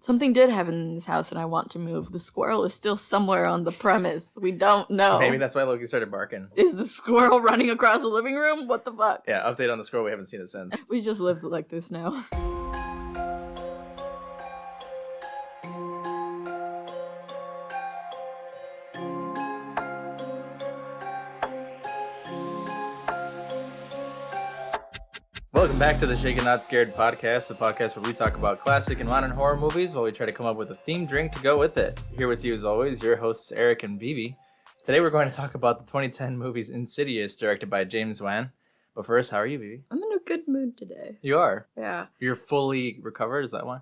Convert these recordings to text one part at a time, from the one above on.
Something did happen in this house and I want to move. The squirrel is still somewhere on the premise. We don't know. Maybe that's why Loki started barking. Is the squirrel running across the living room? What the fuck? Yeah, update on the squirrel. We haven't seen it since. We just lived like this now. Welcome back to the Shaken Not Scared podcast, the podcast where we talk about classic and modern horror movies while we try to come up with a themed drink to go with it. Here with you as always, your hosts Erick and Vivi. Today we're going to talk about the 2010 movies Insidious, directed by James Wan. But first, how are you, Vivi? I'm in a good mood today. You are? Yeah. You're fully recovered, is that why?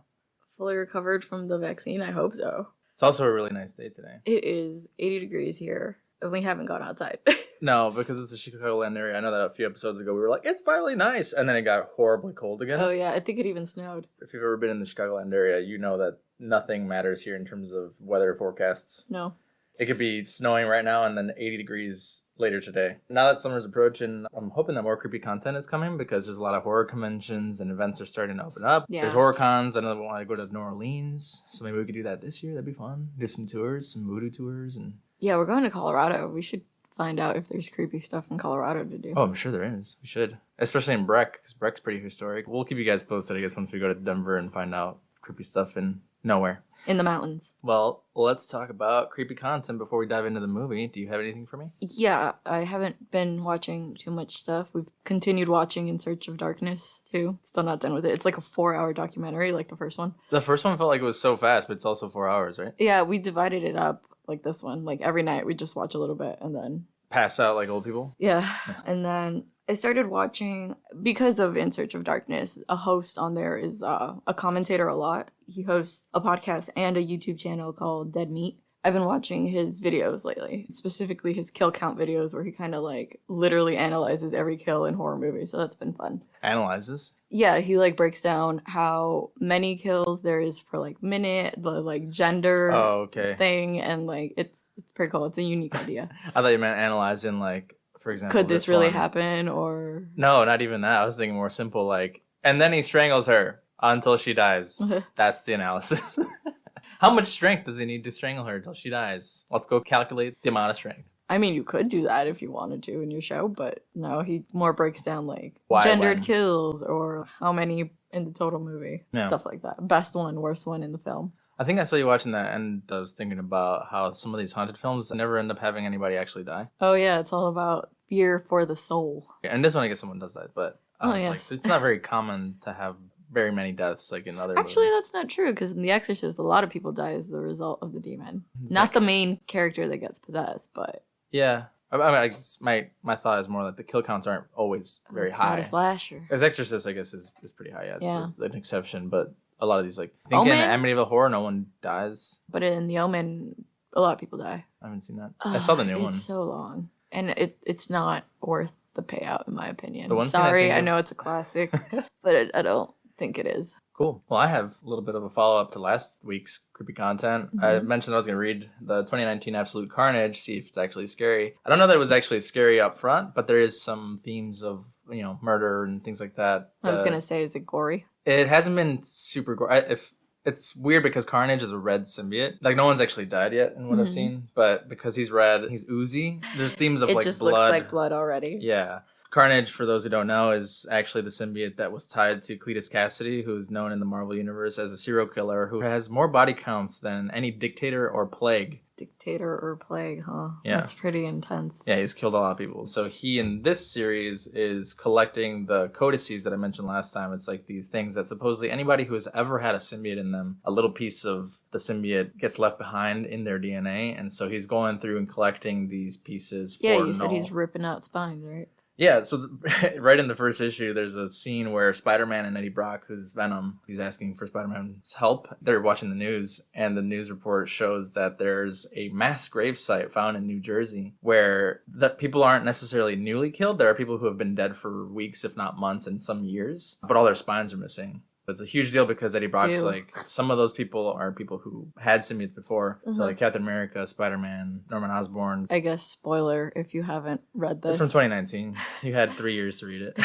Fully recovered from the vaccine, I hope so. It's also a really nice day today. It is 80 degrees here, and we haven't gone outside. No, because it's a Chicagoland area. I know that a few episodes ago we were like, it's finally nice, and then it got horribly cold again. Oh yeah, I think it even snowed. If you've ever been in the Chicagoland area, you know that nothing matters here in terms of weather forecasts. No. It could be snowing right now and then 80 degrees later today. Now that summer's approaching, I'm hoping that more creepy content is coming because there's a lot of horror conventions and events are starting to open up. Yeah. There's horror cons. I know we want to go to New Orleans, so maybe we could do that this year. That'd be fun. Do some tours, some voodoo tours. And Yeah, we're going to Colorado. We should find out if there's creepy stuff in Colorado to do. Oh, I'm sure there is. We should. Especially in Breck, because Breck's pretty historic. We'll keep you guys posted, I guess, once we go to Denver and find out creepy stuff in nowhere. In the mountains. Well, let's talk about creepy content before we dive into the movie. Do you have anything for me? Yeah, I haven't been watching too much stuff. We've continued watching In Search of Darkness, too. Still not done with it. It's like a 4-hour documentary, like the first one. The first one felt like it was so fast, but it's also 4 hours, right? Yeah, we divided it up like this one. Like every night we just watch a little bit and then... Pass out like old people? Yeah, and then I started watching, because of In Search of Darkness, a host on there is a commentator a lot. He hosts a podcast and a YouTube channel called Dead Meat. I've been watching his videos lately, specifically his kill count videos where he kind of like literally analyzes every kill in horror movies, so that's been fun. Analyzes? Yeah, he like breaks down how many kills there is per like minute, the like gender thing, and like it's pretty cool. It's a unique idea. I thought you meant analyzing, like, for example, could this really happen, or... No, not even that. I was thinking more simple, like, and then he strangles her until she dies. That's the analysis. How much strength does he need to strangle her until she dies? Let's go calculate the amount of strength. I mean, you could do that if you wanted to in your show, but no, he more breaks down, like, Why, gendered when? kills, or how many in the total movie. Yeah. Stuff like that. Best one, worst one in the film. I think I saw you watching that, and I was thinking about how some of these haunted films never end up having anybody actually die. Oh, yeah, it's all about fear for the soul. Yeah, and this one, I guess someone does that, but yes. Like, it's not very common to have very many deaths like in other Actually, movies. that's not true, because in The Exorcist, a lot of people die as the result of the demon. Exactly. Not the main character that gets possessed, but... Yeah. I mean, I guess my thought is more like the kill counts aren't always very it's high. Not a slasher. As Exorcist, I guess, is pretty high. Yeah, it's an exception, but a lot of these, like, I think Omen? in Amityville Horror, no one dies. But in The Omen, a lot of people die. I haven't seen that. I saw the new one. It's so long. And it's not worth the payout, in my opinion. The one scene Sorry, I of- know it's a classic, but I don't think it is. Cool. Well, I have a little bit of a follow-up to last week's creepy content. I mentioned I was going to read the 2019 Absolute Carnage, see if it's actually scary. I don't know that it was actually scary up front, but there is some themes of, you know, murder and things like that. I was going to say, is it gory? It hasn't been super gory. If it's weird because Carnage is a red symbiote. Like, no one's actually died yet in what I've seen, but because he's red, he's oozy. There's themes of, it like, just blood. looks like blood already. Yeah. Carnage, for those who don't know, is actually the symbiote that was tied to Cletus Cassidy, who is known in the Marvel Universe as a serial killer who has more body counts than any dictator or plague. Dictator or plague, huh? Yeah. That's pretty intense. Yeah, he's killed a lot of people. So he, in this series, is collecting the codices that I mentioned last time. It's like these things that supposedly anybody who has ever had a symbiote in them, a little piece of the symbiote gets left behind in their DNA. And so he's going through and collecting these pieces for Yeah, you said Null. he's ripping out spines, right? Yeah, so right in the first issue, there's a scene where Spider-Man and Eddie Brock, who's Venom, he's asking for Spider-Man's help. They're watching the news, and the news report shows that there's a mass grave site found in New Jersey where the people aren't necessarily newly killed. There are people who have been dead for weeks, if not months, and some years, but all their spines are missing. It's a huge deal because Eddie Brock's like, some of those people are people who had symbiotes before. So like Captain America, Spider-Man, Norman Osborn. I guess spoiler if you haven't read this. It's from 2019. You had 3 years to read it.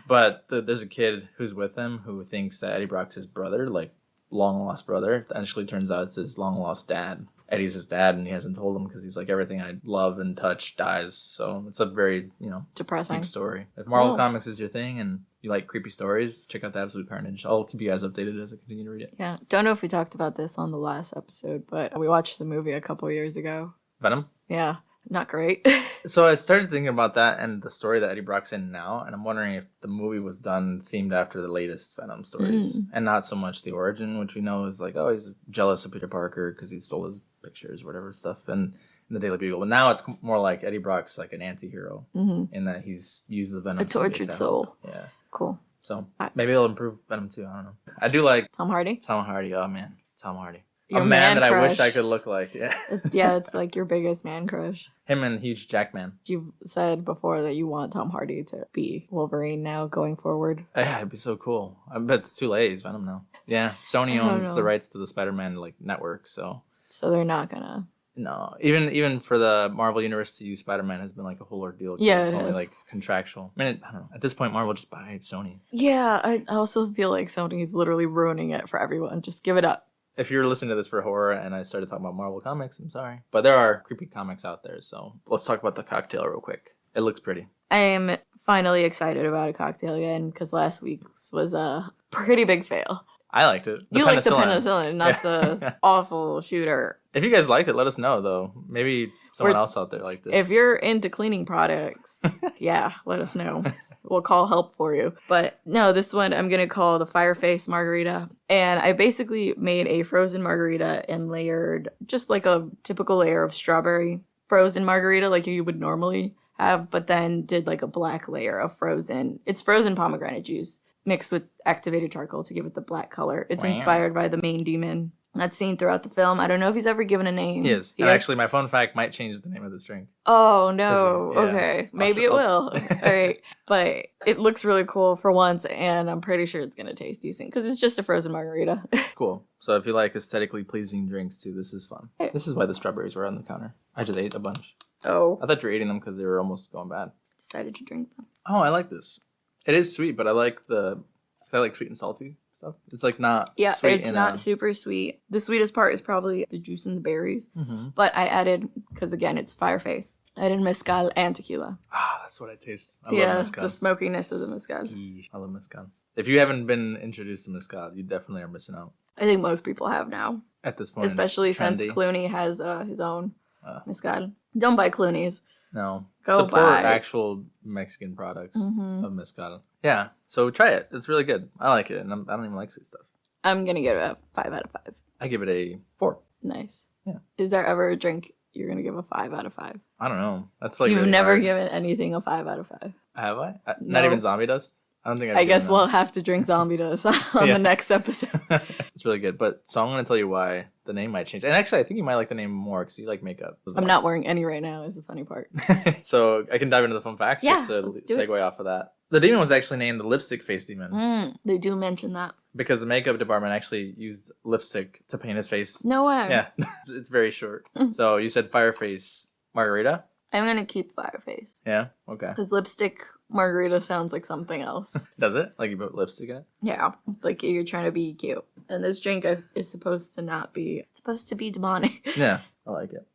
But there's a kid who's with him who thinks that Eddie Brock's his brother, like long lost brother. It actually turns out it's his long lost dad. Eddie's his dad, and he hasn't told him because he's like, everything I love and touch dies. So it's a very, depressing deep story. If Marvel Comics is your thing and you like creepy stories, check out The Absolute Carnage. I'll keep you guys updated as I continue to read it. Yeah. Don't know if we talked about this on the last episode, but we watched the movie a couple years ago. Venom? Yeah. Not great. So I started thinking about that and the story that Eddie Brock's in now, and I'm wondering if the movie was done themed after the latest Venom stories, and not so much the origin, which we know is like, oh, he's jealous of Peter Parker because he stole his pictures, whatever stuff, and in the Daily Bugle. But now it's more like Eddie Brock's like an anti-hero in that he's used the Venom. A tortured soul. Yeah. Cool. So maybe it'll improve Venom too. I don't know. I do like Tom Hardy. Tom Hardy. Oh man, Tom Hardy. Your a man that crush. I wish I could look like. Yeah. Yeah, it's like your biggest man crush. Him and Huge Jackman. You've said before that you want Tom Hardy to be Wolverine now going forward. Yeah, it'd be so cool. I bet it's too late. He's Venom now. Yeah, Sony owns the rights to the Spider-Man network, so they're not gonna. No, even for the Marvel universe to use Spider-Man has been like a whole ordeal. Yeah, it's only like contractual. I mean, I don't know. At this point, Marvel just buy Sony. Yeah, I also feel like Sony is literally ruining it for everyone. Just give it up. If you're listening to this for horror and I started talking about Marvel comics, I'm sorry. But there are creepy comics out there, so let's talk about the cocktail real quick. It looks pretty. I am finally excited about a cocktail again because last week's was a pretty big fail. I liked it. You liked the penicillin, not the awful shooter. If you guys liked it, let us know, though. Maybe someone else out there liked it. If you're into cleaning products, yeah, let us know. We'll call help for you. But no, this one I'm going to call the Fireface Margarita. And I basically made a frozen margarita and layered just like a typical layer of strawberry frozen margarita like you would normally have, but then did like a black layer of it's frozen pomegranate juice mixed with activated charcoal to give it the black color. It's inspired by the main demon that's seen throughout the film. I don't know if he's ever given a name. He is. And actually, my fun fact might change the name of this drink. Oh, no. Okay. Maybe it will. All right. But it looks really cool for once, and I'm pretty sure it's going to taste decent because it's just a frozen margarita. Cool. So if you like aesthetically pleasing drinks, too, this is fun. This is why the strawberries were on the counter. I just ate a bunch. Oh. I thought you were eating them because they were almost going bad. Decided to drink them. Oh, I like this. It is sweet, but I like sweet and salty stuff. It's like not sweet. It's not super sweet. The sweetest part is probably the juice and the berries. Mm-hmm. But I added, because again, it's Fireface. I added mezcal and tequila. Ah, that's what I taste. I love mezcal. The smokiness of the mezcal. I love mezcal. If you haven't been introduced to mezcal, you definitely are missing out. I think most people have now. At this point, especially since Clooney has his own mezcal. Don't buy Clooney's. No. Support actual Mexican products of mezcal. Yeah, so try it. It's really good. I like it, and I don't even like sweet stuff. I'm going to give it a 5 out of 5. I give it a 4. Nice. Yeah. Is there ever a drink you're going to give a 5 out of 5? I don't know. That's like You've really never hard. given anything a 5 out of 5. Have I? No. Not even zombie dust? I don't think I guess we'll have to drink zombie dust on the next episode. It's really good. So I'm going to tell you why the name might change. And actually, I think you might like the name more because you like makeup. I'm not wearing any right now is the funny part. So I can dive into the fun facts just to segue off of that. The demon was actually named the Lipstick Face Demon. They do mention that. Because the makeup department actually used lipstick to paint his face. No way. Yeah, it's very short. So you said Fireface Margarita? I'm going to keep Fireface. Yeah? Okay. Because lipstick margarita sounds like something else. Does it? Like you put lipstick in it? Yeah. Like you're trying to be cute. And this drink is supposed to not be... It's supposed to be demonic. Yeah, I like it.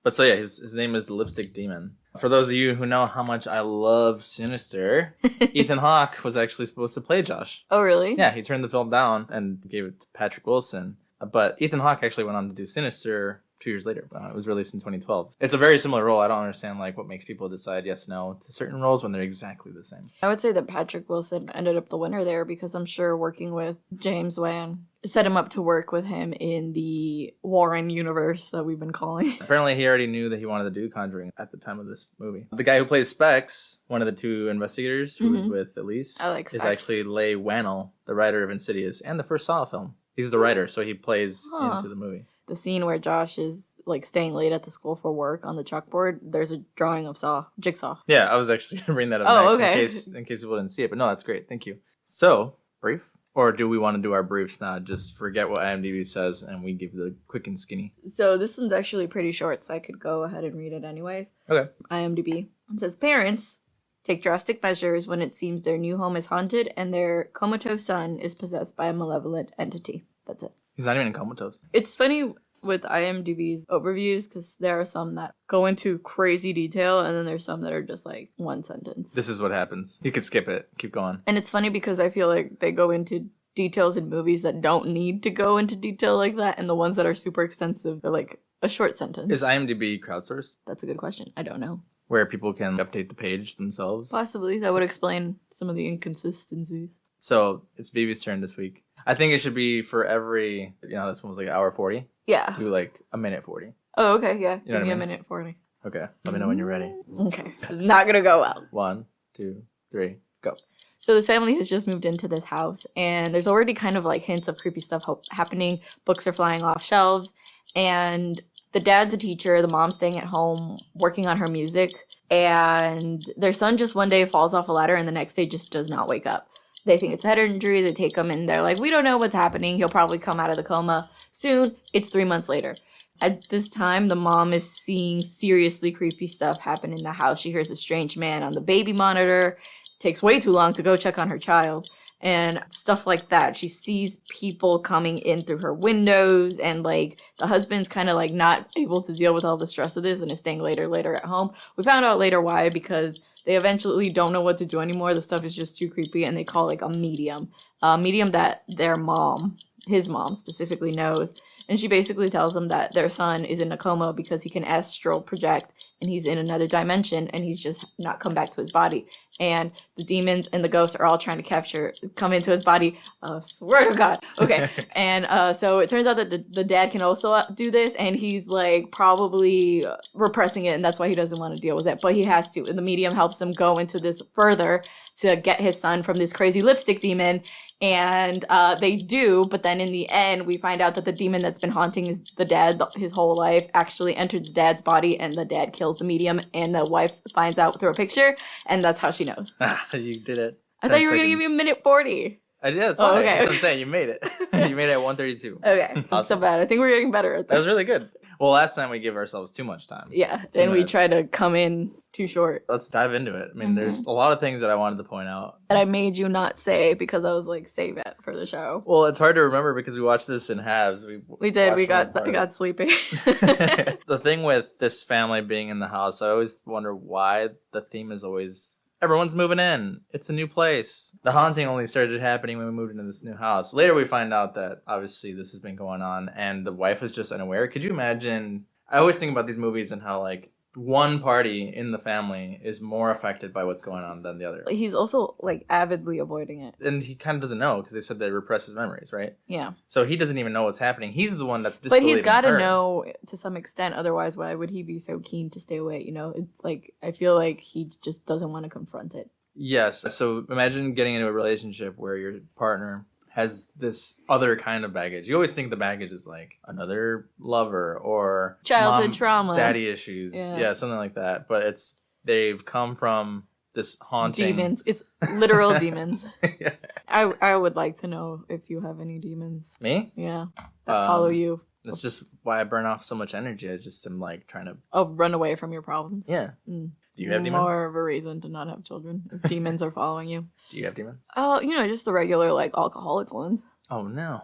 But so yeah, his name is the Lipstick Demon. For those of you who know how much I love Sinister, Ethan Hawke was actually supposed to play Josh. Oh, really? Yeah, he turned the film down and gave it to Patrick Wilson. But Ethan Hawke actually went on to do Sinister 2 years later. It was released in 2012. It's a very similar role. I don't understand what makes people decide yes, no to certain roles when they're exactly the same. I would say that Patrick Wilson ended up the winner there because I'm sure working with James Wan set him up to work with him in the Warren universe that we've been calling. Apparently he already knew that he wanted to do Conjuring at the time of this movie. The guy who plays Specs, one of the 2 investigators who was with Elise, is actually Leigh Whannell, the writer of Insidious and the first Saw film. He's the writer, so he plays into the movie. The scene where Josh is staying late at the school for work on the chalkboard, there's a drawing of Jigsaw. Yeah, I was actually going to bring that up next in case people didn't see it. But no, that's great. Thank you. So, brief? Or do we want to do our briefs now? Just forget what IMDb says and we give the quick and skinny. So this one's actually pretty short, so I could go ahead and read it anyway. Okay. IMDb. It says, parents take drastic measures when it seems their new home is haunted and their comatose son is possessed by a malevolent entity. That's it. He's not even comatose. It's funny with IMDb's overviews because there are some that go into crazy detail and then there's some that are just like one sentence. This is what happens. You could skip it. Keep going. And it's funny because I feel like they go into details in movies that don't need to go into detail like that, and the ones that are super extensive are like a short sentence. Is IMDb crowdsourced? That's a good question. I don't know. Where people can update the page themselves? Possibly. That would explain some of the inconsistencies. So it's Vivi's turn this week. I think it should be for every, this one was like hour 40. Yeah. Do like a minute 40. Oh, okay, yeah. You know Give me what I a mean? minute 40. Okay. Let me know when you're ready. Okay. It's not gonna go well. 1, 2, 3, go. So this family has just moved into this house, and there's already kind of like hints of creepy stuff happening. Books are flying off shelves, and the dad's a teacher, the mom's staying at home working on her music, and their son just one day falls off a ladder and the next day just does not wake up. They think it's a head injury. They take him and they're like, we don't know what's happening. He'll probably come out of the coma soon. It's 3 months later. At this time, the mom is seeing seriously creepy stuff happen in the house. She hears a strange man on the baby monitor. It takes way too long to go check on her child and stuff like that. She sees people coming in through her windows, and like the husband's kind of like not able to deal with all the stress of this and is staying later at home. We found out later why, because they eventually don't know what to do anymore. The stuff is just too creepy, and they call like a medium that their mom, his mom specifically, knows. And she basically tells them that their son is in a coma because he can astral project and he's in another dimension and he's just not come back to his body. And the demons and the ghosts are all trying to come into his body. Swear to God. Okay. And so it turns out that the dad can also do this, and he's like probably repressing it, and that's why he doesn't want to deal with it. But he has to. And the medium helps him go into this further to get his son from this crazy lipstick demon. And they do, but then in the end, we find out that the demon that's been haunting the dad his whole life actually entered the dad's body, and the dad kills the medium, and the wife finds out through a picture, and that's how she knows. You did it. I thought you were going to give me a minute 40. I did. That's fine. Okay. That's what I'm saying. You made it. You made it at 1:32. Okay. Awesome. Not so bad. I think we're getting better at this. That was really good. Well, last time we gave ourselves too much time. Yeah, and we try to come in too short. Let's dive into it. I mean, there's a lot of things that I wanted to point out. And I made you not say because I was like, save it for the show. Well, it's hard to remember because we watched this in halves. We did. We got sleepy. The thing with this family being in the house, I always wonder why the theme is always everyone's moving in. It's a new place. The haunting only started happening when we moved into this new house. Later, we find out that obviously this has been going on, and the wife is just unaware. Could you imagine? I always think about these movies and how like one party in the family is more affected by what's going on than the other. He's also like avidly avoiding it. And he kind of doesn't know because they said they repress his memories, right? Yeah. So he doesn't even know what's happening. He's the one that's disbelieving. But he's got to know to some extent. Otherwise, why would he be so keen to stay away? You know, it's like I feel like he just doesn't want to confront it. Yes. So imagine getting into a relationship where your partner has this other kind of baggage. You always think the baggage is like another lover or childhood trauma, daddy issues, yeah, something like that. But they've come from this haunting demons. It's literal demons. Yeah. I would like to know if you have any demons. Me? Yeah, that follow you. That's just why I burn off so much energy. I just am like trying to run away from your problems. Yeah. Do you have demons? More of a reason to not have children if demons are following you. Do you have demons? Oh, just the regular like alcoholic ones. Oh no.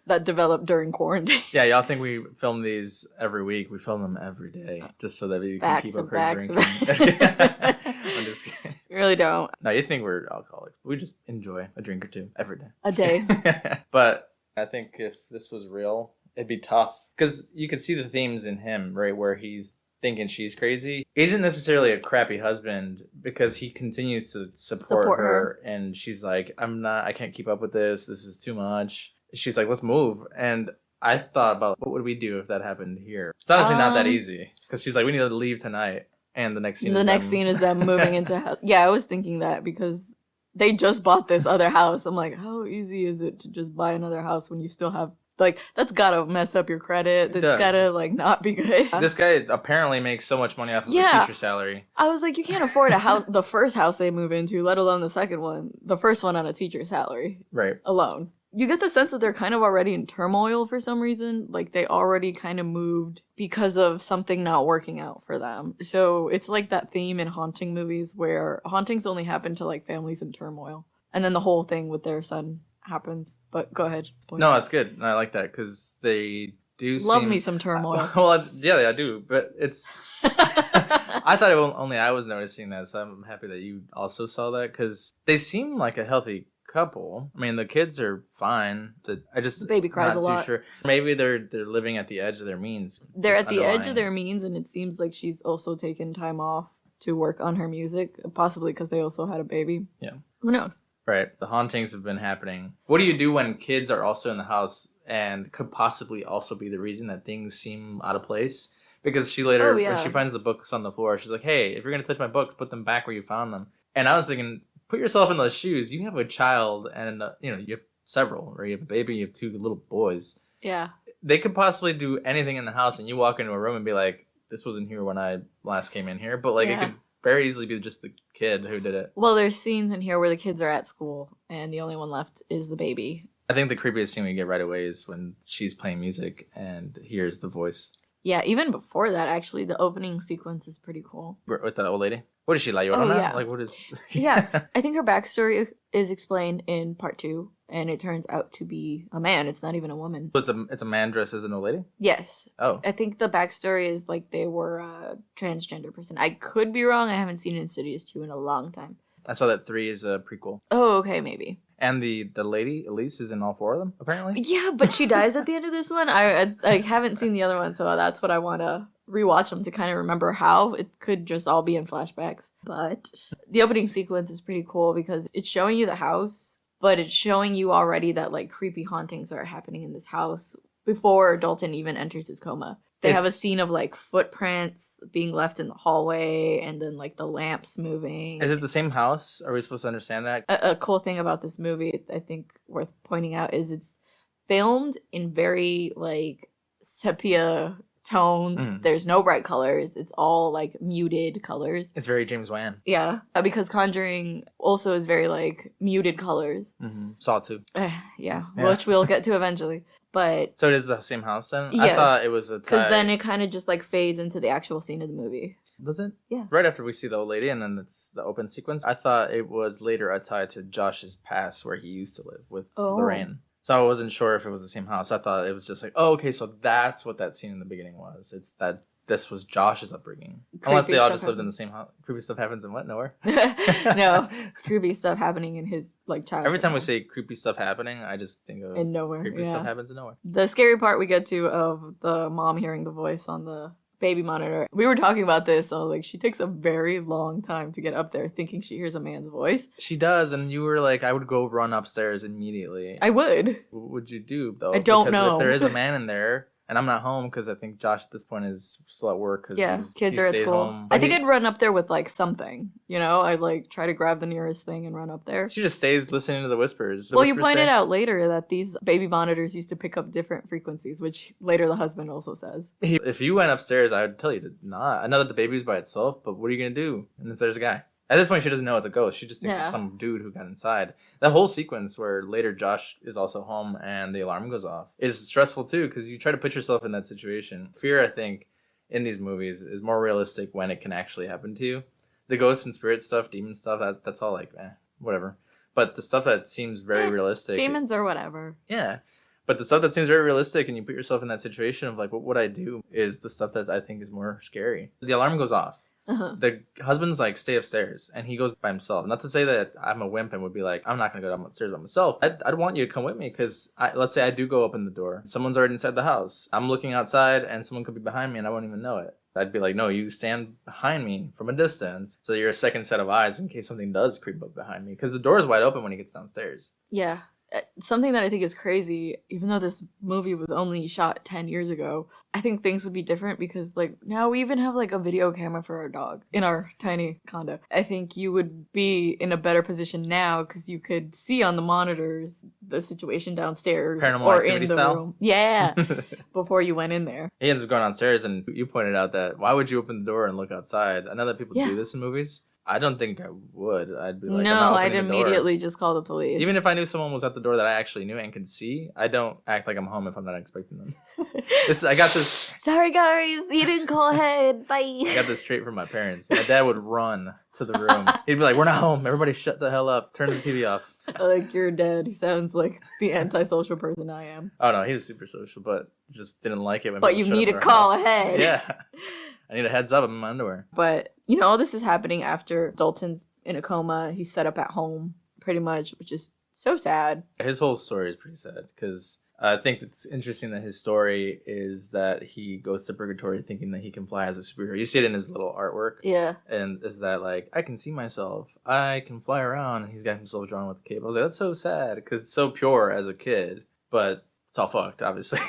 That developed during quarantine. Yeah, y'all think we film these every week. We film them every day just so that we can keep up her drinking. I'm just kidding. You really don't. No, you think we're alcoholics. We just enjoy a drink or two every day. A day. But I think if this was real, it'd be tough. Because you could see the themes in him, right? Where he's thinking she's crazy. He isn't necessarily a crappy husband because he continues to support her. And she's like, I can't keep up with this. This is too much. She's like, let's move. And I thought about what would we do if that happened here? It's honestly not that easy. Because she's like, we need to leave tonight. And the next scene is them moving into house. Yeah, I was thinking that because they just bought this other house. I'm like, how easy is it to just buy another house when you still have like, that's gotta mess up your credit. That's gotta, like, not be good. This guy apparently makes so much money off of the teacher salary. I was like, you can't afford a house, the first house they move into, let alone the second one. The first one on a teacher salary. Right. Alone. You get the sense that they're kind of already in turmoil for some reason. Like, they already kind of moved because of something not working out for them. So, it's like that theme in haunting movies where hauntings only happen to, like, families in turmoil. And then the whole thing with their son happens. But go ahead. No, it's good. I like that because they do Love me some turmoil. Well, yeah, I do. But it's... I thought only I was noticing that, so I'm happy that you also saw that because they seem like a healthy couple. I mean, the kids are fine. The baby cries a lot. Sure. Maybe they're living at the edge of their means. They're at the edge of their means, and it seems like she's also taken time off to work on her music, possibly because they also had a baby. Yeah. Who knows? Right. The hauntings have been happening. What do you do when kids are also in the house and could possibly also be the reason that things seem out of place? Because she later, when she finds the books on the floor, she's like, hey, if you're going to touch my books, put them back where you found them. And I was thinking, put yourself in those shoes. You have a child and, you have several, or you have a baby, you have 2 little boys. Yeah. They could possibly do anything in the house and you walk into a room and be like, this wasn't here when I last came in here. But like it could very easily be just the kid who did it. Well, there's scenes in here where the kids are at school and the only one left is the baby. I think the creepiest scene we get right away is when she's playing music and hears the voice. Yeah, even before that, actually, the opening sequence is pretty cool. With the old lady? What is she, La Llorona? Yeah. Like, what is... Yeah, I think her backstory is explained in part 2, and it turns out to be a man. It's not even a woman. So it's a man dressed as an old lady? Yes. Oh. I think the backstory is like they were a transgender person. I could be wrong. I haven't seen Insidious 2 in a long time. I saw that 3 is a prequel. Oh, okay, maybe. And the lady, Elise, is in all 4 of them, apparently? Yeah, but she dies at the end of this one. I haven't seen the other one, so that's what I want to rewatch them to kind of remember how. It could just all be in flashbacks. But the opening sequence is pretty cool because it's showing you the house, but it's showing you already that like creepy hauntings are happening in this house before Dalton even enters his coma. They have a scene of like footprints being left in the hallway and then like the lamps moving. Is it the same house? Are we supposed to understand that? A cool thing about this movie, I think worth pointing out, is it's filmed in very like sepia tones. Mm. There's no bright colors. It's all like muted colors. It's very James Wan. Yeah, because Conjuring also is very like muted colors. Mm-hmm. Saw too. Yeah, which we'll get to eventually. But so it is the same house then? Yes, I thought it was a tie. Because then it kind of just like fades into the actual scene of the movie. Was it? Yeah. Right after we see the old lady and then it's the open sequence. I thought it was later a tie to Josh's past where he used to live with Lorraine. So I wasn't sure if it was the same house. I thought it was just like, oh, okay, so that's what that scene in the beginning was. It's that this was Josh's upbringing. Creepy Unless they all just lived in the same house. Creepy stuff happens in what? Nowhere? No, creepy stuff happening in his like childhood. Every time we say creepy stuff happening, I just think of in nowhere. Creepy stuff happens in nowhere. The scary part we get to of the mom hearing the voice on the baby monitor. We were talking about this. So like, she takes a very long time to get up there, thinking she hears a man's voice. She does, and you were like, I would go run upstairs immediately. I would. What would you do though? I don't know. If there is a man in there. And I'm not home because I think Josh at this point is still at work. Kids are at school. I think I'd run up there with like something, I'd like try to grab the nearest thing and run up there. She just stays listening to the whispers. You pointed out later that these baby monitors used to pick up different frequencies, which later the husband also says. If you went upstairs, I would tell you to not. I know that the baby's by itself, but what are you going to do? And if there's a guy? At this point, she doesn't know it's a ghost. She just thinks it's some dude who got inside. That whole sequence where later Josh is also home and the alarm goes off is stressful too because you try to put yourself in that situation. Fear, I think, in these movies is more realistic when it can actually happen to you. The ghost and spirit stuff, demon stuff, that's all like, whatever. But the stuff that seems very realistic. Demons or whatever. Yeah. But the stuff that seems very realistic and you put yourself in that situation of like, what would I do is the stuff that I think is more scary. The alarm goes off. Uh-huh. The husband's like, stay upstairs, and he goes by himself. Not to say that I'm a wimp and would be like, I'm not going to go downstairs by myself. I'd want you to come with me because let's say I do go open the door. Someone's already inside the house. I'm looking outside and someone could be behind me and I won't even know it. I'd be like, no, you stand behind me from a distance so you're a second set of eyes in case something does creep up behind me because the door is wide open when he gets downstairs. Yeah. Something that I think is crazy, even though this movie was only shot 10 years ago, I think things would be different because, like, now we even have, like, a video camera for our dog in our tiny condo. I think you would be in a better position now because you could see on the monitors the situation downstairs or in the room. Yeah, before you went in there. He ends up going downstairs, and you pointed out that why would you open the door and look outside? I know that people do this in movies. I don't think I would. I'd be like, no, I'd immediately just call the police. Even if I knew someone was at the door that I actually knew and could see, I don't act like I'm home if I'm not expecting them. I got this. Sorry, guys, you didn't call ahead. Bye. I got this straight from my parents. My dad would run to the room. He'd be like, "We're not home. Everybody, shut the hell up. Turn the TV off." Like, your dad sounds like the antisocial person I am. Oh no, he was super social, but just didn't like it when But people you showed need up to at our call house. ahead. Yeah. I need a heads up. I'm in my underwear. But, you know, all this is happening after Dalton's in a coma. He's set up at home, pretty much, which is so sad. His whole story is pretty sad because I think it's interesting that his story is that he goes to purgatory thinking that he can fly as a superhero. You see it in his little artwork. Yeah. And is that like, I can see myself. I can fly around. And he's got himself drawn with a cape. I was like, that's so sad because it's so pure as a kid. But it's all fucked, obviously.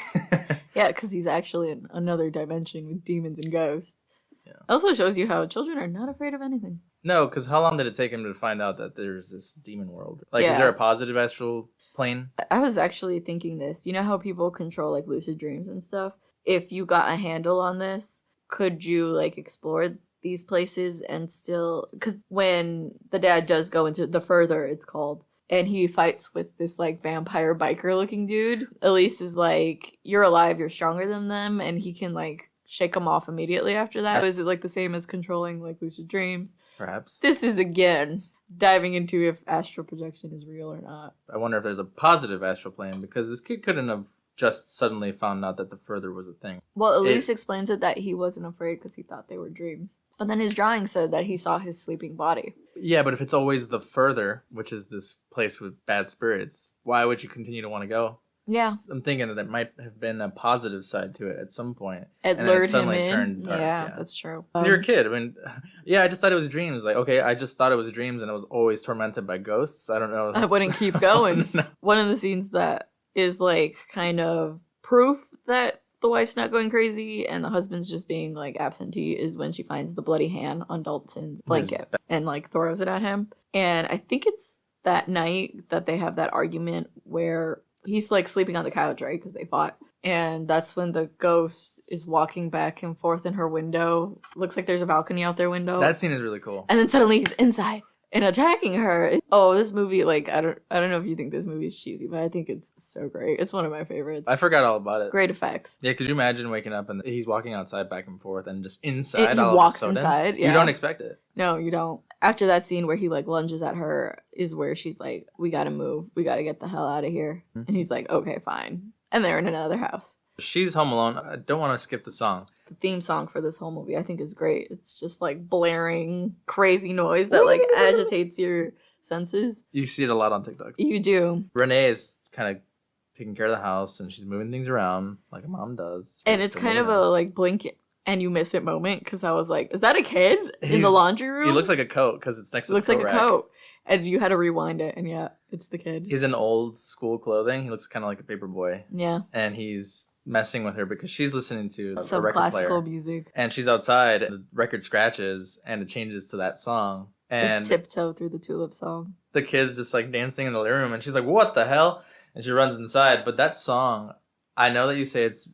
Yeah, because he's actually in another dimension with demons and ghosts. Yeah. It also shows you how children are not afraid of anything. No, because how long did it take him to find out that there's this demon world? Like, Yeah. Is there a positive astral plane? I was actually thinking this. You know how people control, like, lucid dreams and stuff? If you got a handle on this, could you, like, explore these places and still... Because when the dad does go into the further, it's called, and he fights with this, like, vampire biker-looking dude, Elise is like, you're alive, you're stronger than them, and he can, like, shake them off immediately after that. Is it, like, the same as controlling, like, lucid dreams? Perhaps. This is, again, diving into if astral projection is real or not. I wonder if there's a positive astral plane, because this kid couldn't have just suddenly found out that the further was a thing. Well, Elise explains it that he wasn't afraid because he thought they were dreams. But then his drawing said that he saw his sleeping body. Yeah, but if it's always the further, which is this place with bad spirits, why would you continue to want to go? Yeah. I'm thinking that it might have been a positive side to it at some point. It and lured then it suddenly him in. turned dark. Yeah, that's true. Because you're a kid. I mean, yeah, I just thought it was dreams. Like, okay, I just thought it was dreams and I was always tormented by ghosts. I don't know. I wouldn't keep going. No. One of the scenes that is, like, kind of proof that the wife's not going crazy and the husband's just being, like, absentee is when she finds the bloody hand on Dalton's blanket and, like, throws it at him. And I think it's that night that they have that argument where he's, like, sleeping on the couch, right? Because they fought. And that's when the ghost is walking back and forth in her window. Looks like there's a balcony out their window. That scene is really cool. And then suddenly he's inside and attacking her. Oh, this movie, like, I don't know if you think this movie is cheesy, but I think it's so great. It's one of my favorites. I forgot all about it. Great effects. Yeah, could you imagine waking up and he's walking outside back and forth and just inside He all walks of a sudden? inside, yeah. You don't expect it. No, you don't. After that scene where he, like, lunges at her is where she's like, we gotta move. We gotta get the hell out of here. Mm-hmm. And he's like, okay, fine. And they're in another house. She's home alone. I don't want to skip the song. The theme song for this whole movie I think is great. It's just, like, blaring crazy noise that, like, agitates your senses. You see it a lot on TikTok. You do. Renee is kind of taking care of the house and she's moving things around like a mom does. And it's kind of a, like, blink and you miss it moment because I was like, is that a kid in the laundry room? He looks like a coat because it's next to the looks like rack. a coat. And you had to rewind it, and yeah, it's the kid. He's in old school clothing. He looks kind of like a paper boy. Yeah. And he's messing with her because she's listening to some a record classical player. music. And she's outside, and the record scratches, and it changes to that song. And the Tiptoe Through the Tulips song. The kid's just, like, dancing in the living room, and she's like, what the hell? And she runs inside. But that song, I know that you say it's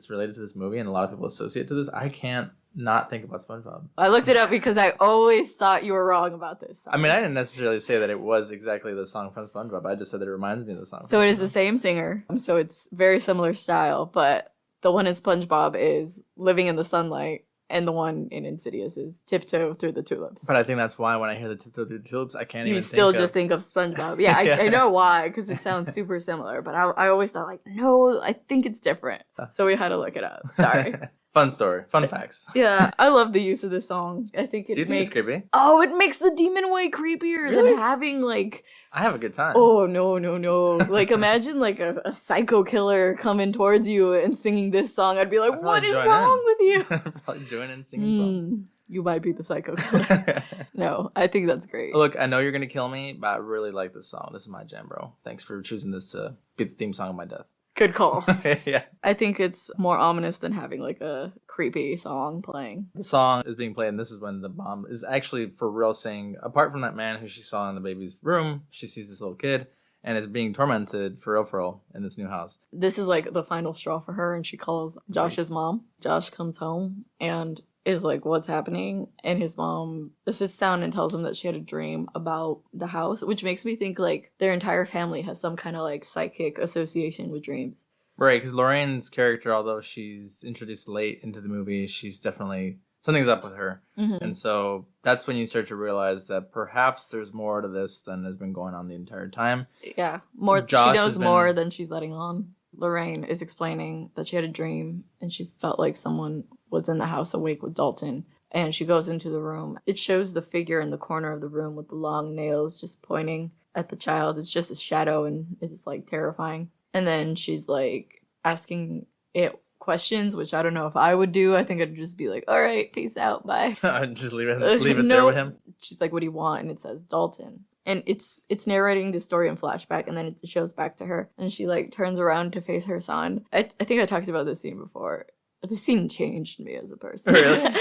related to this movie, and a lot of people associate to this. I can't not think about SpongeBob. I looked it up because I always thought you were wrong about this song. I mean, I didn't necessarily say that it was exactly the song from SpongeBob. I just said that it reminds me of the song. So it is the same singer. So it's very similar style, but the one in SpongeBob is Living in the Sunlight, and the one in Insidious is Tiptoe Through the Tulips. But I think that's why when I hear the Tiptoe Through the Tulips, I can't even think of SpongeBob. Yeah, I know why, because it sounds super similar, but I always thought, like, no, I think it's different. So we had to look it up. Sorry. Fun story. Fun facts. Yeah, I love the use of this song. I think it Do you think it's creepy? Oh, it makes the demon way creepier than having, like... I have a good time. Oh, no. Like, imagine, like, a psycho killer coming towards you and singing this song. I'd be like, what is wrong with you? Probably join in singing song. You might be the psycho killer. No, I think that's great. Look, I know you're going to kill me, but I really like this song. This is my jam, bro. Thanks for choosing this to be the theme song of my death. Good call. Yeah. I think it's more ominous than having, like, a creepy song playing. The song is being played, and this is when the mom is actually for real saying, apart from that man who she saw in the baby's room, she sees this little kid and is being tormented for real in this new house. This is, like, the final straw for her, and she calls Josh's mom. Josh comes home and is like, what's happening? And his mom sits down and tells him that she had a dream about the house, which makes me think, like, their entire family has some kind of, like, psychic association with dreams. Right, because Lorraine's character, although she's introduced late into the movie, she's definitely something's up with her. Mm-hmm. And so that's when you start to realize that perhaps there's more to this than has been going on the entire time. Yeah, more. Josh she knows has been- more than she's letting on. Lorraine is explaining that she had a dream and she felt like someone was in the house awake with Dalton. And she goes into the room. It shows the figure in the corner of the room with the long nails just pointing at the child. It's just a shadow and it's like terrifying. And then she's like asking it questions, which I don't know if I would do. I think I'd just be like, all right, peace out, bye. Just leave it there with him. She's like, what do you want? And it says Dalton. And it's narrating the story in flashback, and then it shows back to her, and she like turns around to face her son. I think I talked about this scene before. The scene changed me as a person. Really?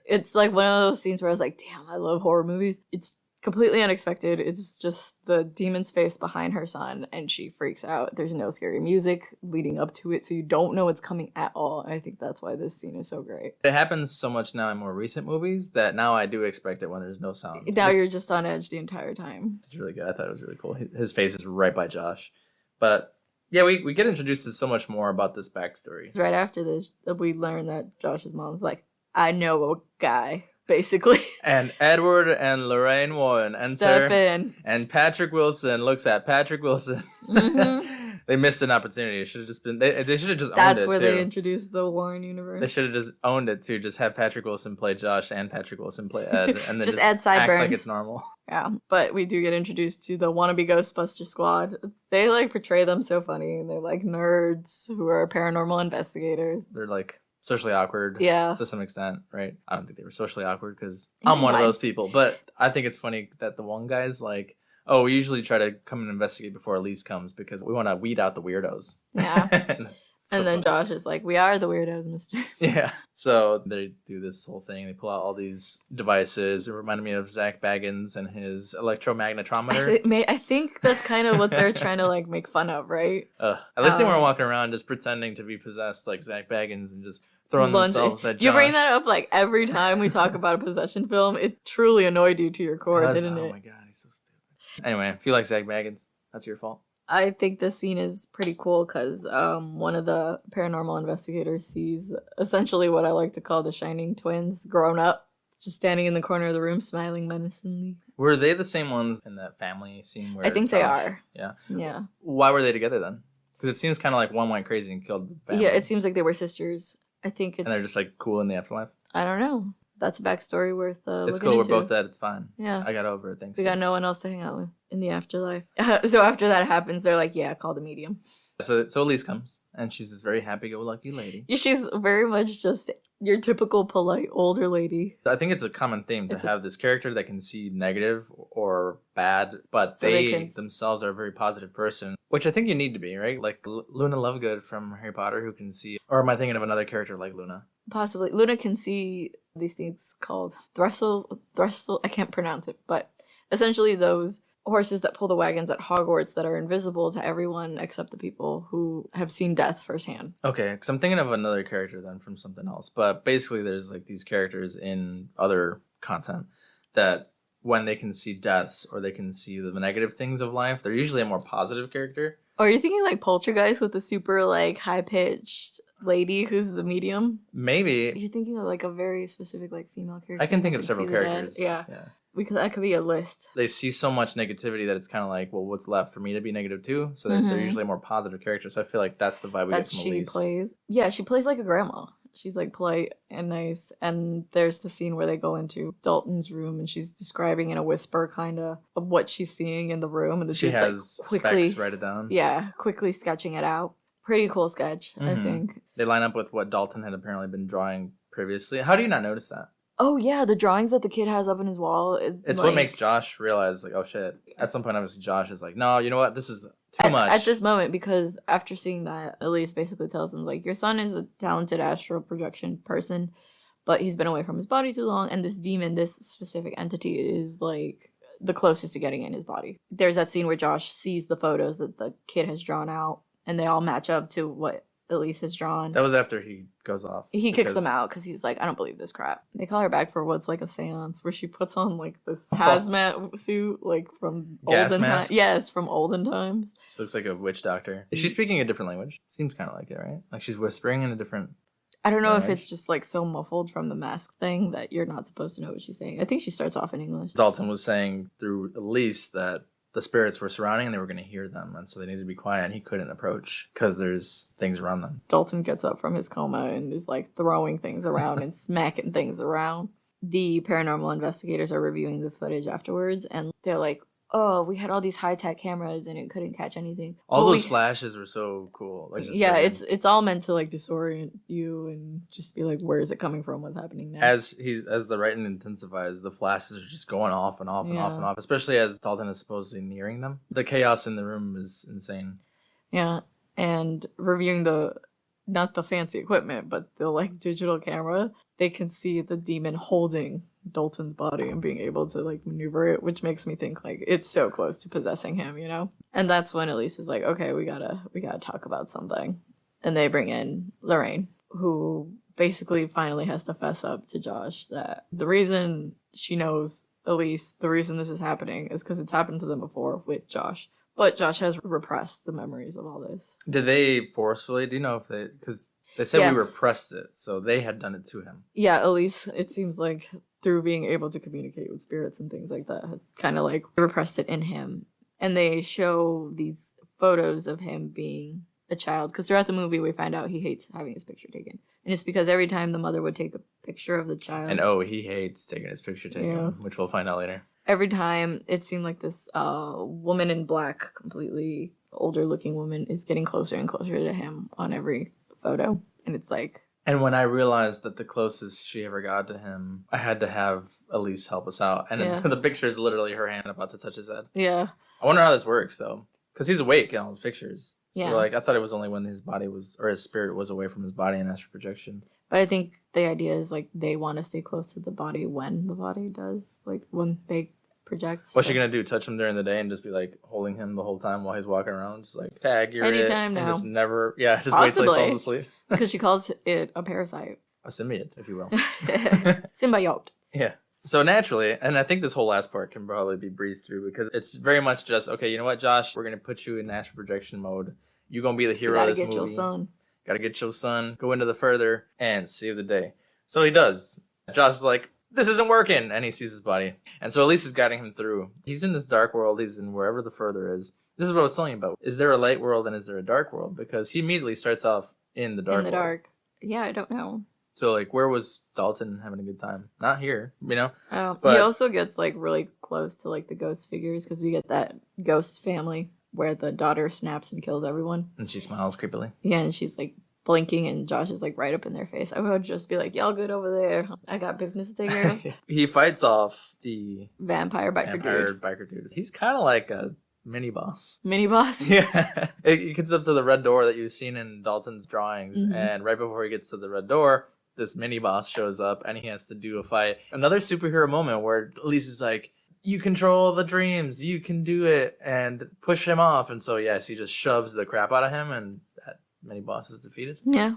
It's like one of those scenes where I was like, damn, I love horror movies. It's completely unexpected. It's just the demon's face behind her son, and she freaks out. There's no scary music leading up to it, so you don't know what's coming at all. And I think that's why this scene is so great. It happens so much now in more recent movies that now I do expect it when there's no sound. Now you're just on edge the entire time. It's really good. I thought it was really cool. His face is right by Josh. But yeah, we get introduced to so much more about this backstory. Right after this, we learn that Josh's mom's like, I know a guy. Basically. And Edward and Lorraine Warren enter. Step in. And Patrick Wilson looks at Patrick Wilson. Mm-hmm. They missed an opportunity. It should have just been. They should have just owned it. That's where they introduced the Warren universe. They should have just owned it too. Just have Patrick Wilson play Josh and Patrick Wilson play Ed, and then just add act sideburns. like it's normal. Yeah, but we do get introduced to the wannabe Ghostbuster squad. They like portray them so funny. They're like nerds who are paranormal investigators. They're like socially awkward, yeah, to some extent, right? I don't think they were socially awkward because I'm one of those people. But I think it's funny that the one guy's like, "Oh, we usually try to come and investigate before Elise comes because we want to weed out the weirdos." Yeah. And then funny. Josh is like, "We are the weirdos, mister." Yeah. So they do this whole thing. They pull out all these devices. It reminded me of Zach Baggins and his electromagnetometer. I think that's kind of what they're trying to like make fun of, right? At least they weren't walking around just pretending to be possessed like Zach Baggins and just throwing themselves at Josh. You bring that up like every time we talk about a possession film. It truly annoyed you to your core, didn't it? Oh my god, he's so stupid. Anyway, if you like Zach Baggins, that's your fault. I think this scene is pretty cool because one of the paranormal investigators sees essentially what I like to call the Shining twins grown up, just standing in the corner of the room smiling menacingly. Were they the same ones in that family scene where I think Josh, they are. Yeah. Yeah. Why were they together then? Because it seems kind of like one went crazy and killed the family. Yeah, it seems like they were sisters. I think it's... And they're just like cool in the afterlife? I don't know. That's a backstory worth it's looking cool. into. We're both dead. It's fine. Yeah. I got over it. Thanks. We got no one else to hang out with in the afterlife. So after that happens, they're like, yeah, call the medium. So Elise comes, and she's this very happy-go-lucky lady. She's very much just your typical polite older lady. I think it's a common theme to have this character that can see negative or bad, but So they themselves are a very positive person, which I think you need to be, right? Like Luna Lovegood from Harry Potter, who can see, or am I thinking of another character like Luna? Possibly. Luna can see these things called threstles. I can't pronounce it, but essentially those horses that pull the wagons at Hogwarts that are invisible to everyone except the people who have seen death firsthand. Okay, because I'm thinking of another character then from something else. But basically there's like these characters in other content that when they can see deaths or they can see the negative things of life, they're usually a more positive character. Or are you thinking like Poltergeist with the super like high-pitched lady who's the medium? Maybe. You're thinking of like a very specific like female character. I can think of several characters. Yeah. That could be a list. They see so much negativity that it's kind of like, well, what's left for me to be negative too? So they're usually more positive characters. So I feel like that's the vibe we get from Elise. Plays. Yeah, she plays like a grandma. She's like polite and nice. And there's the scene where they go into Dalton's room and she's describing in a whisper kind of what she's seeing in the room. And she has like, quickly specs, write it down. Yeah, quickly sketching it out. Pretty cool sketch, I think. They line up with what Dalton had apparently been drawing previously. How do you not notice that? Oh, yeah, the drawings that the kid has up on his wall. It's like, what makes Josh realize, like, oh, shit. At some point, obviously, Josh is like, no, you know what? This is too much. At this moment, because after seeing that, Elise basically tells him, like, your son is a talented astral projection person, but he's been away from his body too long, and this demon, this specific entity, is, like, the closest to getting in his body. There's that scene where Josh sees the photos that the kid has drawn out, and they all match up to what Elise has drawn. That was after he goes off. He kicks them out because he's like, I don't believe this crap. They call her back for what's like a seance where she puts on like this hazmat suit, like from olden times. Yes, from olden times. She looks like a witch doctor. Is she speaking a different language? Seems kind of like it, right? Like she's whispering in a different... I don't know if language. it's just like so muffled from the mask thing that you're not supposed to know what she's saying. I think she starts off in English. Dalton was saying through Elise that the spirits were surrounding and they were going to hear them, and so they needed to be quiet, and he couldn't approach because there's things around them. Dalton gets up from his coma and is like throwing things around and smacking things around. The paranormal investigators are reviewing the footage afterwards, and they're like, oh, we had all these high-tech cameras and it couldn't catch anything. All those flashes were so cool. Like, yeah, it's all meant to like disorient you and just be like, where is it coming from? What's happening now? As the writing intensifies, the flashes are just going off and off and off and off, especially as Dalton is supposedly nearing them. The chaos in the room is insane. Yeah, and reviewing not the fancy equipment, but the like digital camera, they can see the demon holding Dalton's body and being able to like maneuver it, which makes me think like it's so close to possessing him, you know? And that's when Elise is like, okay, we gotta talk about something. And they bring in Lorraine, who basically finally has to fess up to Josh that the reason she knows Elise, the reason this is happening is because it's happened to them before with Josh. But Josh has repressed the memories of all this. Did they forcefully? Do you know if they... Because they said we repressed it, so they had done it to him. Yeah, Elise, it seems like through being able to communicate with spirits and things like that, had kind of like repressed it in him. And they show these photos of him being a child. Because throughout the movie, we find out he hates having his picture taken. And it's because every time the mother would take a picture of the child... And he hates taking his picture taken, which we'll find out later. Every time it seemed like this woman in black, completely older looking woman, is getting closer and closer to him on every photo. And it's like... And when I realized that the closest she ever got to him, I had to have Elise help us out. And the picture is literally her hand about to touch his head. Yeah. I wonder how this works, though. Because he's awake in all his pictures. So, yeah. I thought it was only when his body was... Or his spirit was away from his body in astral projection. But I think the idea is, like, they want to stay close to the body when the body does. Like, when they... projects. What's she gonna do? Touch him during the day and just be like holding him the whole time while he's walking around, just like tag you're anytime it, now. Just never, just Possibly. wait till he falls asleep. Because she calls it a parasite, a symbiote, if you will. Symbiote. Yeah. So naturally, and I think this whole last part can probably be breezed through because it's very much just okay. You know what, Josh? We're gonna put you in astral projection mode. You're gonna be the hero of this movie. Gotta get your son. Gotta get your son. Go into the further and save the day. So he does. Josh is like, this isn't working, and he sees his body. And so Elise is guiding him through. He's in this dark world. He's in wherever the further is. This is what I was telling you about. Is there a light world and is there a dark world? Because he immediately starts off in the dark world. Dark. Yeah, I don't know. So, like, where was Dalton having a good time? Not here, you know? But he also gets, like, really close to, like, the ghost figures because we get that ghost family where the daughter snaps and kills everyone. And she smiles creepily. Yeah, and she's, like, blinking and Josh is like right up in their face. I would just be like, y'all good over there? I got business to take care of. He fights off the vampire biker dude. He's kind of like a mini boss. Mini boss? Yeah. He gets up to the red door that you've seen in Dalton's drawings. Mm-hmm. And right before he gets to the red door, this mini boss shows up and he has to do a fight. Another superhero moment where Elise is like, you control the dreams, you can do it, and push him off. And so, yes, he just shoves the crap out of him and many bosses defeated. Yeah.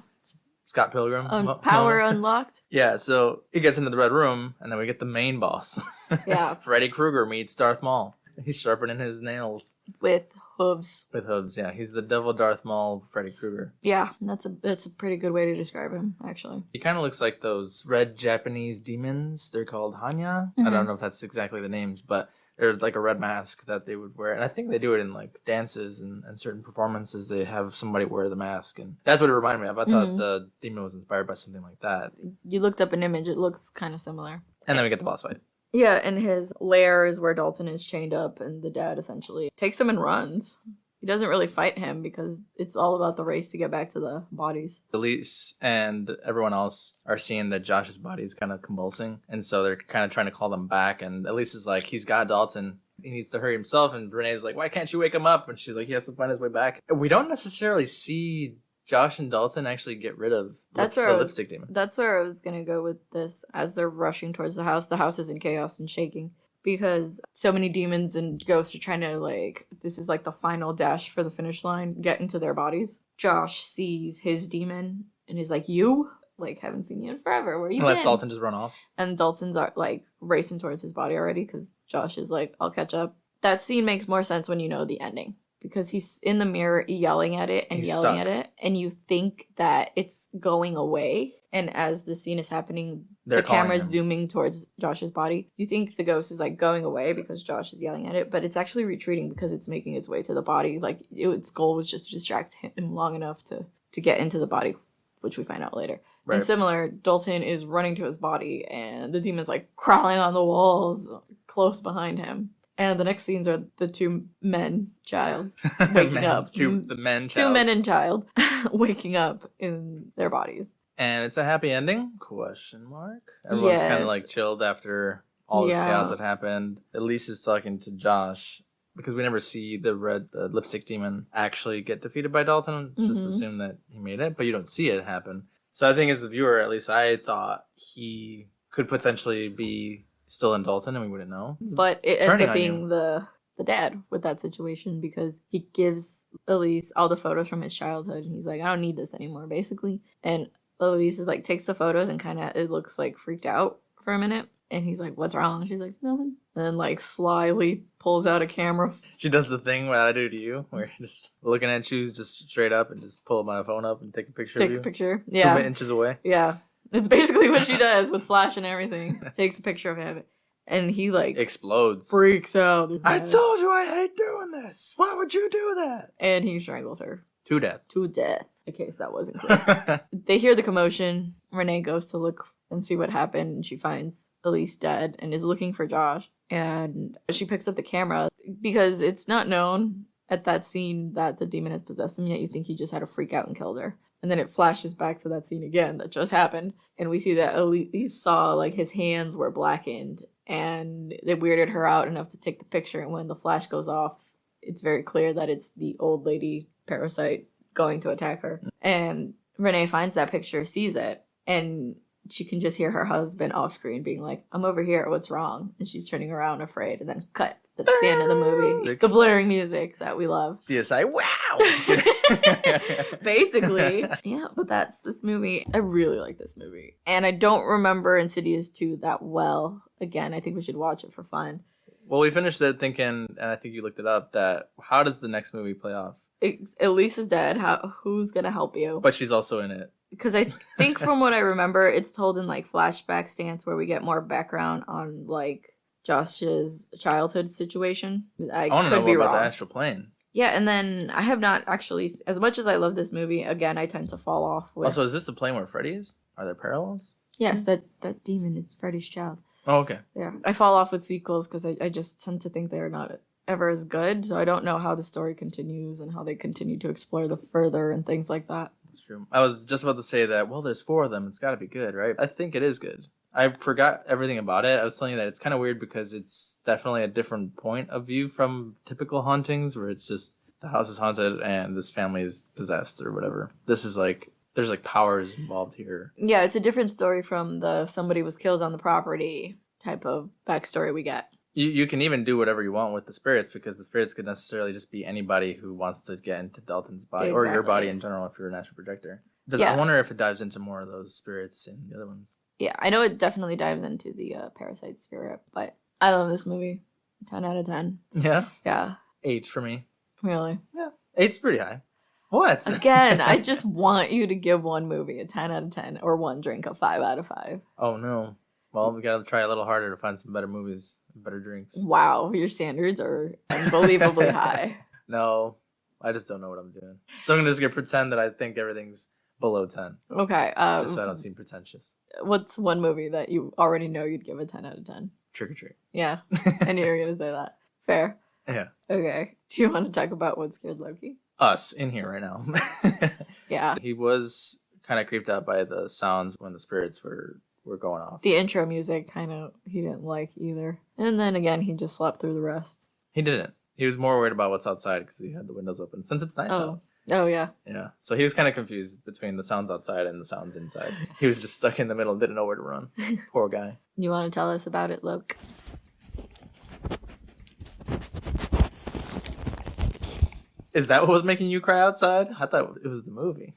Scott Pilgrim. Power unlocked. Yeah, so he gets into the red room, and then we get the main boss. Yeah. Freddy Kreuger meets Darth Maul. He's sharpening his nails. With hooves. With hooves, yeah. He's the devil Darth Maul Freddy Kreuger. Yeah, that's a pretty good way to describe him, actually. He kind of looks like those red Japanese demons. They're called Hanya. Mm-hmm. I don't know if that's exactly the names, but... They're like a red mask that they would wear. And I think they do it in like dances and certain performances. They have somebody wear the mask. And that's what it reminded me of. I thought the demon was inspired by something like that. You looked up an image. It looks kind of similar. And then we get the boss fight. Yeah, and his lair is where Dalton is chained up. And the dad essentially takes him and runs. He doesn't really fight him because it's all about the race to get back to the bodies. Elise and everyone else are seeing that Josh's body is kind of convulsing. And so they're kind of trying to call them back. And Elise is like, he's got Dalton. He needs to hurry himself. And Renee's like, why can't you wake him up? And she's like, he has to find his way back. We don't necessarily see Josh and Dalton actually get rid of the lipstick demon. That's where I was going to go with this. As they're rushing towards the house is in chaos and shaking. Because so many demons and ghosts are trying to, like, this is like the final dash for the finish line, get into their bodies. Josh sees his demon and he's like, you? Like, haven't seen you in forever. Where you been? Lets Dalton just run off. And Dalton's, like, racing towards his body already because Josh is like, I'll catch up. That scene makes more sense when you know the ending. because he's in the mirror yelling at it and He's yelling stuck. at it, and you think that it's going away. And as the scene is happening, They're the calling camera's him. zooming towards Josh's body. You think the ghost is like going away because Josh is yelling at it, but it's actually retreating because it's making its way to the body. Like its goal was just to distract him long enough to get into the body, which we find out later. Right. And similar, Dalton is running to his body, and the demon's like crawling on the walls close behind him. And the next scenes are the two men, child, waking up. Two men and child waking up in their bodies. And it's a happy ending? Question mark. Everyone's kind of like chilled after all this chaos that happened. Elise is talking to Josh because we never see the lipstick demon actually get defeated by Dalton. It's just assume that he made it, but you don't see it happen. So I think as the viewer, at least I thought he could potentially be still in Dalton and we wouldn't know. But it ends up being the dad with that situation because he gives Elise all the photos from his childhood and he's like, I don't need this anymore, basically. And Elise is like, takes the photos and kind of, it looks like freaked out for a minute. And he's like, what's wrong? And she's like, nothing. And then like slyly pulls out a camera. She does the thing what I do to you, where you're just looking at you just straight up and just pull my phone up and take a picture of you. Take a picture. Yeah. 2 inches away. Yeah. It's basically what she does with flash and everything. Takes a picture of him. And he like explodes. Freaks out. I told you I hate doing this. Why would you do that? And he strangles her. To death. In case that wasn't clear. They hear the commotion. Renee goes to look and see what happened. And she finds Elise dead and is looking for Josh. And she picks up the camera because it's not known at that scene that the demon has possessed him yet. You think he just had a freak out and killed her. And then it flashes back to that scene again that just happened. And we see that Elise saw like his hands were blackened. And it weirded her out enough to take the picture. And when the flash goes off, it's very clear that it's the old lady parasite going to attack her. And Renee finds that picture, sees it, and she can just hear her husband off screen being like, I'm over here, what's wrong? And she's turning around afraid, and then cut. That's the end of the movie. The blaring music that we love. CSI, wow! Basically. Yeah, but that's this movie. I really like this movie. And I don't remember Insidious 2 that well. Again, I think we should watch it for fun. Well, we finished it thinking, and I think you looked it up, that how does the next movie play off? Elise is dead. Who's gonna help you? But she's also in it. Because I think from what I remember, it's told in like flashback stance where we get more background on like Josh's childhood situation. I want to know could be more about wrong. the astral plane. Yeah, and then I have not actually, as much as I love this movie, again, I tend to fall off with... Also, is this the plane where Freddy is? Are there parallels? Yes, that demon is Freddy's child. Oh, okay. Yeah, I fall off with sequels because I just tend to think they're not ever as good, so I don't know how the story continues and how they continue to explore the further and things like that. That's true. I was just about to say that, well, there's 4 of them. It's got to be good, right? I think it is good. I forgot everything about it. I was telling you that it's kind of weird because it's definitely a different point of view from typical hauntings where it's just the house is haunted and this family is possessed or whatever. This is like, there's like powers involved here. Yeah, it's a different story from the somebody was killed on the property type of backstory we get. You can even do whatever you want with the spirits because the spirits could necessarily just be anybody who wants to get into Dalton's body or your body in general if you're an astral projector. I wonder if it dives into more of those spirits in the other ones. Yeah, I know it definitely dives into the parasite spirit, but I love this movie. 10 out of 10. Yeah? Yeah. 8 for me. Really? Yeah. 8's pretty high. What? Again, I just want you to give one movie a 10 out of 10 or one drink a 5 out of 5. Oh, no. Well, we gotta try a little harder to find some better movies, better drinks. Wow, your standards are unbelievably high. No, I just don't know what I'm doing. So I'm just gonna pretend that I think everything's below 10. Okay. Just so I don't seem pretentious. What's one movie that you already know you'd give a 10 out of 10? Trick or Treat. Yeah, I knew you were gonna say that. Fair. Yeah. Okay. Do you want to talk about what scared Loki? Us in here right now. Yeah. He was kind of creeped out by the sounds when the spirits were going off. The intro music he didn't like either. And then again, he just slept through the rest. He didn't. He was more worried about what's outside because he had the windows open since it's nice out. Oh, yeah. Yeah. So he was kind of confused between the sounds outside and the sounds inside. He was just stuck in the middle and didn't know where to run. Poor guy. You want to tell us about it, Luke? Is that what was making you cry outside? I thought it was the movie.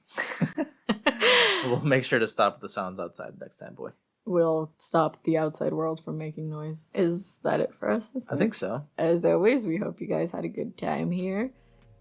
We'll make sure to stop the sounds outside next time, boy. We'll stop the outside world from making noise. Is that it for us? I think so. As always, we hope you guys had a good time here.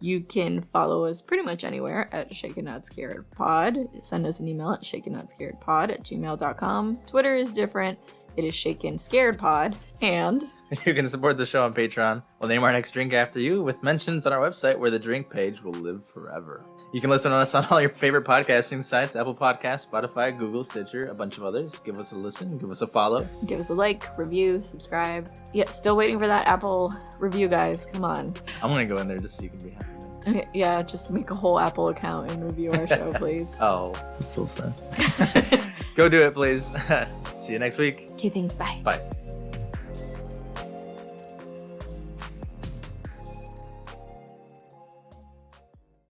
You can follow us pretty much anywhere at Shaken Not Scared Pod. Send us an email at shakennotscaredpod@gmail.com. Twitter is different. It is Shaken Scared Pod. And you can support the show on Patreon. We'll name our next drink after you with mentions on our website where the drink page will live forever. You can listen to us on all your favorite podcasting sites, Apple Podcasts, Spotify, Google, Stitcher, a bunch of others. Give us a listen, give us a follow. Give us a like, review, subscribe. Yeah, still waiting for that Apple review, guys. Come on. I'm going to go in there just so you can be happy. Okay, yeah, just make a whole Apple account and review our show, please. Oh, that's so sad. Go do it, please. See you next week. Okay, thanks. Bye. Bye.